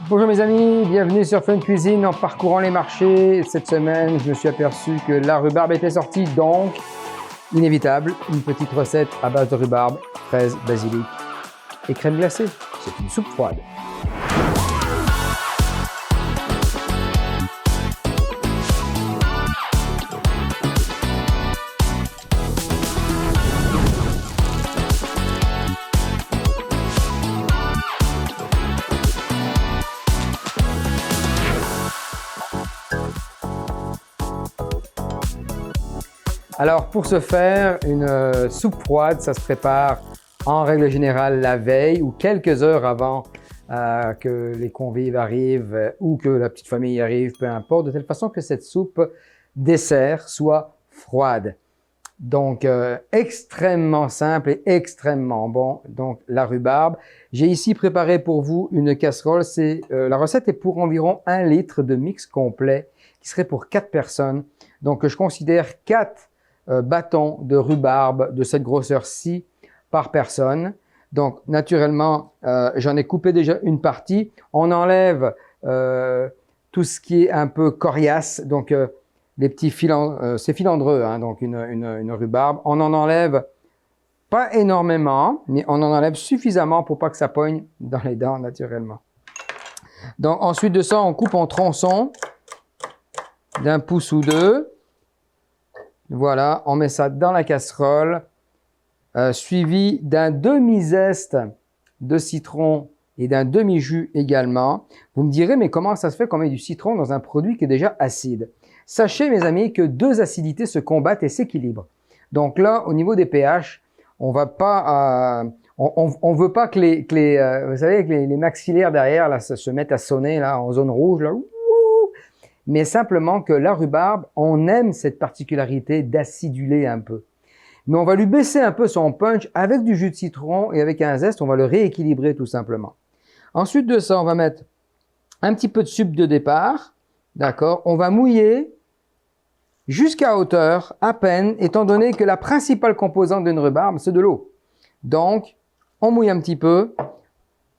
Bonjour mes amis, bienvenue sur Fun Cuisine. En parcourant les marchés cette semaine, je me suis aperçu que la rhubarbe était sortie, donc inévitable, une petite recette à base de rhubarbe, fraises, basilic et crème glacée. C'est une soupe froide. Alors pour ce faire, une soupe froide, ça se prépare en règle générale la veille ou quelques heures avant que les convives arrivent ou que la petite famille arrive, peu importe, de telle façon que cette soupe dessert soit froide. Donc extrêmement simple et extrêmement bon. Donc la rhubarbe. J'ai ici préparé pour vous une casserole. La recette est pour environ 1 litre de mix complet qui serait pour 4 personnes. Donc je considère 4 bâtons de rhubarbe de cette grosseur-ci par personne. Donc, naturellement, j'en ai coupé déjà une partie. On enlève tout ce qui est un peu coriace, donc les petits c'est filandreux, hein, donc une rhubarbe. On en enlève pas énormément, mais on en enlève suffisamment pour pas que ça pogne dans les dents, naturellement. Donc, ensuite de ça, on coupe en tronçons d'1 pouce ou 2. Voilà, on met ça dans la casserole, suivi d'un demi-zeste de citron et d'un demi-jus également. Vous me direz, mais comment ça se fait qu'on met du citron dans un produit qui est déjà acide? Sachez, mes amis, que 2 acidités se combattent et s'équilibrent. Donc là, au niveau des pH, on va pas, on veut pas que vous savez, que les maxillaires derrière là, se mettent à sonner là en zone rouge là. Mais simplement que la rhubarbe, on aime cette particularité d'aciduler un peu. Mais on va lui baisser un peu son punch avec du jus de citron et avec un zeste, on va le rééquilibrer tout simplement. Ensuite de ça, on va mettre un petit peu de sucre de départ, d'accord? On va mouiller jusqu'à hauteur, à peine, étant donné que la principale composante d'une rhubarbe, c'est de l'eau. Donc, on mouille un petit peu,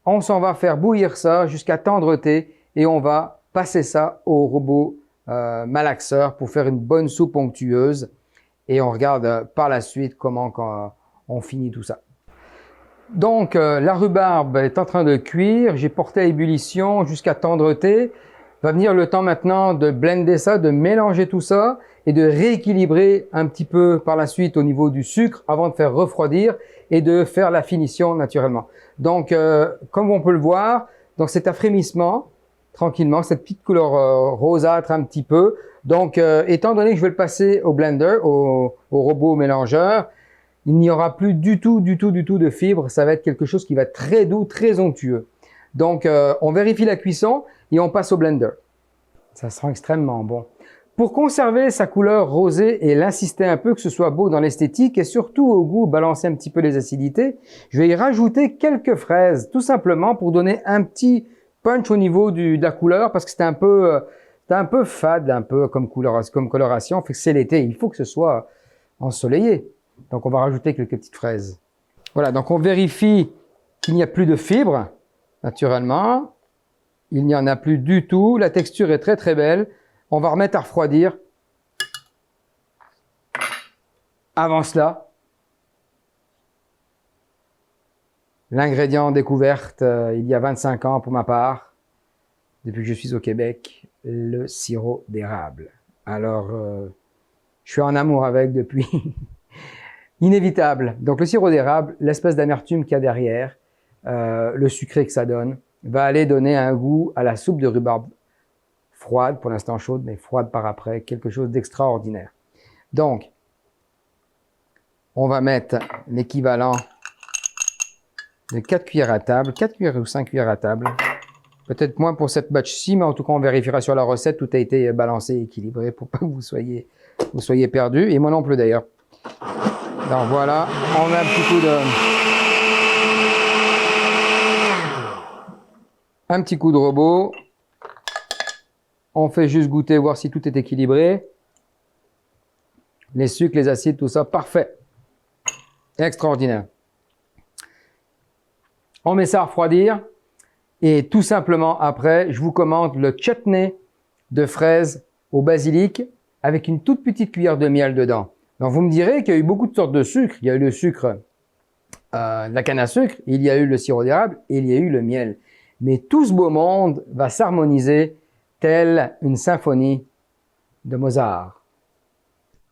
on s'en va faire bouillir ça jusqu'à tendreté et on va passer ça au robot malaxeur pour faire une bonne soupe onctueuse. Et on regarde par la suite comment on finit tout ça. Donc, la rhubarbe est en train de cuire. J'ai porté à ébullition jusqu'à tendreté. Va venir le temps maintenant de blender ça, de mélanger tout ça et de rééquilibrer un petit peu par la suite au niveau du sucre avant de faire refroidir et de faire la finition naturellement. Donc, comme on peut le voir, donc cet affrémissement, tranquillement, cette petite couleur rosâtre un petit peu. Donc, étant donné que je vais le passer au blender, au robot mélangeur, il n'y aura plus du tout de fibres. Ça va être quelque chose qui va être très doux, très onctueux. Donc, on vérifie la cuisson et on passe au blender. Ça sera extrêmement bon. Pour conserver sa couleur rosée et l'insister un peu que ce soit beau dans l'esthétique et surtout au goût, balancer un petit peu les acidités, je vais y rajouter quelques fraises, tout simplement pour donner un petit punch au niveau de la couleur parce que c'était un peu fade, un peu comme coloration. Fait que c'est l'été, il faut que ce soit ensoleillé. Donc on va rajouter quelques petites fraises. Voilà, donc on vérifie qu'il n'y a plus de fibres, naturellement. Il n'y en a plus du tout. La texture est très très belle. On va remettre à refroidir. Avant cela, l'ingrédient découverte il y a 25 ans pour ma part, depuis que je suis au Québec, le sirop d'érable. Alors, je suis en amour avec depuis. Inévitable. Donc le sirop d'érable, l'espèce d'amertume qu'il y a derrière, le sucré que ça donne, va aller donner un goût à la soupe de rhubarbe froide, pour l'instant chaude, mais froide par après, quelque chose d'extraordinaire. Donc, on va mettre l'équivalent de 4 cuillères à table, 4 cuillères ou 5 cuillères à table. Peut-être moins pour cette batch-ci, mais en tout cas, on vérifiera sur la recette. Tout a été balancé et équilibré pour pas que vous soyez perdus. Et moi non plus d'ailleurs. Donc voilà, on met un petit coup de robot. On fait juste goûter, voir si tout est équilibré. Les sucres, les acides, tout ça, parfait. Extraordinaire. On met ça à refroidir. Et tout simplement après, je vous commande le chutney de fraises au basilic avec une toute petite cuillère de miel dedans. Donc vous me direz qu'il y a eu beaucoup de sortes de sucre. Il y a eu le sucre de la canne à sucre, il y a eu le sirop d'érable et il y a eu le miel. Mais tout ce beau monde va s'harmoniser telle une symphonie de Mozart.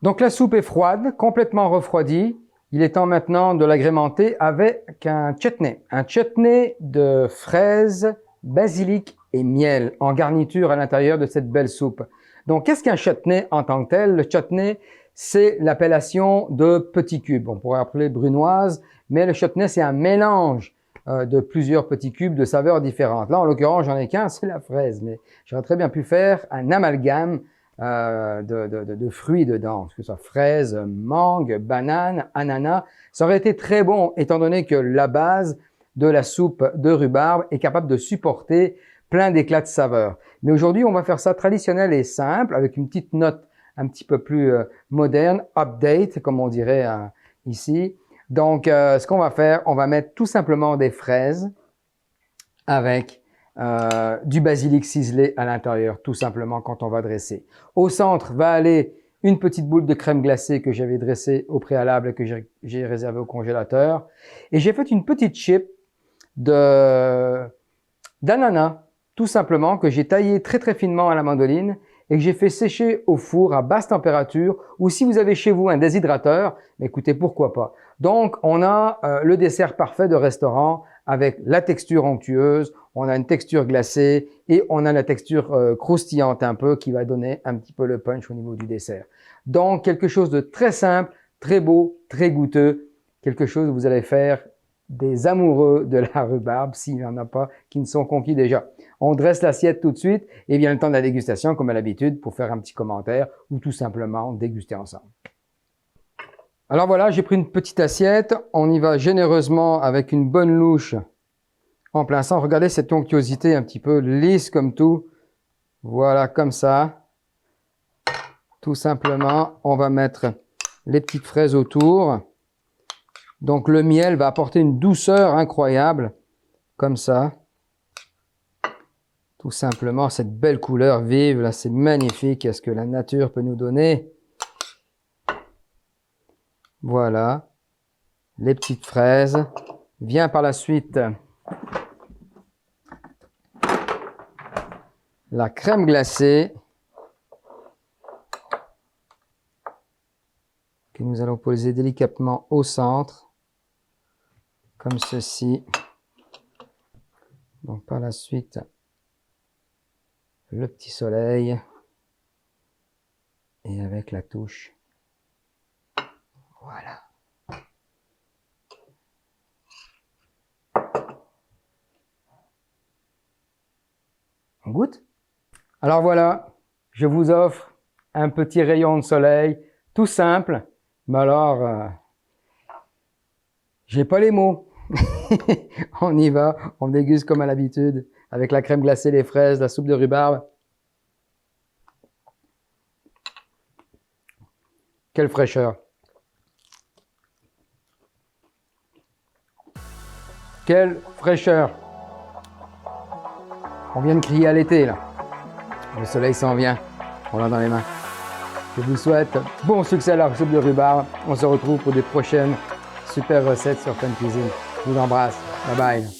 Donc la soupe est froide, complètement refroidie. Il est temps maintenant de l'agrémenter avec un chutney de fraises, basilic et miel en garniture à l'intérieur de cette belle soupe. Donc qu'est-ce qu'un chutney en tant que tel? Le chutney, c'est l'appellation de petits cubes. On pourrait appeler brunoise, mais le chutney, c'est un mélange de plusieurs petits cubes de saveurs différentes. Là, en l'occurrence, j'en ai qu'un, c'est la fraise, mais j'aurais très bien pu faire un amalgame de fruits dedans, que ce soit fraises, mangue, banane, ananas. Ça aurait été très bon, étant donné que la base de la soupe de rhubarbe est capable de supporter plein d'éclats de saveurs. Mais aujourd'hui, on va faire ça traditionnel et simple, avec une petite note un petit peu plus moderne, update, comme on dirait ici. Donc, ce qu'on va faire, on va mettre tout simplement des fraises avec du basilic ciselé à l'intérieur, tout simplement quand on va dresser. Au centre va aller une petite boule de crème glacée que j'avais dressée au préalable et que j'ai réservée au congélateur. Et j'ai fait une petite chip d'ananas, tout simplement, que j'ai taillé très très finement à la mandoline et que j'ai fait sécher au four à basse température, ou si vous avez chez vous un déshydrateur, écoutez, pourquoi pas. Donc, on a le dessert parfait de restaurant avec la texture onctueuse, on a une texture glacée et on a la texture croustillante un peu qui va donner un petit peu le punch au niveau du dessert. Donc, quelque chose de très simple, très beau, très goûteux, quelque chose où vous allez faire des amoureux de la rhubarbe, s'il n'y en a pas qui ne sont conquis déjà. On dresse l'assiette tout de suite et vient le temps de la dégustation comme à l'habitude pour faire un petit commentaire ou tout simplement déguster ensemble. Alors voilà, j'ai pris une petite assiette, on y va généreusement avec une bonne louche en plein sang. Regardez cette onctuosité un petit peu lisse comme tout. Voilà, comme ça. Tout simplement, on va mettre les petites fraises autour. Donc le miel va apporter une douceur incroyable, comme ça. Tout simplement, cette belle couleur vive, là, c'est magnifique. Qu'est-ce que la nature peut nous donner? Voilà, les petites fraises. Vient par la suite la crème glacée que nous allons poser délicatement au centre, comme ceci. Donc par la suite, le petit soleil et avec la touche. Voilà. On goûte? Alors voilà, je vous offre un petit rayon de soleil, tout simple, mais alors, j'ai pas les mots. On y va, on déguste comme à l'habitude, avec la crème glacée, les fraises, la soupe de rhubarbe. Quelle fraîcheur! Quelle fraîcheur! On vient de crier à l'été, là. Le soleil s'en vient. On l'a dans les mains. Je vous souhaite bon succès à la soupe de rhubarbe. On se retrouve pour des prochaines super recettes sur Fun Cuisine. Je vous embrasse. Bye bye.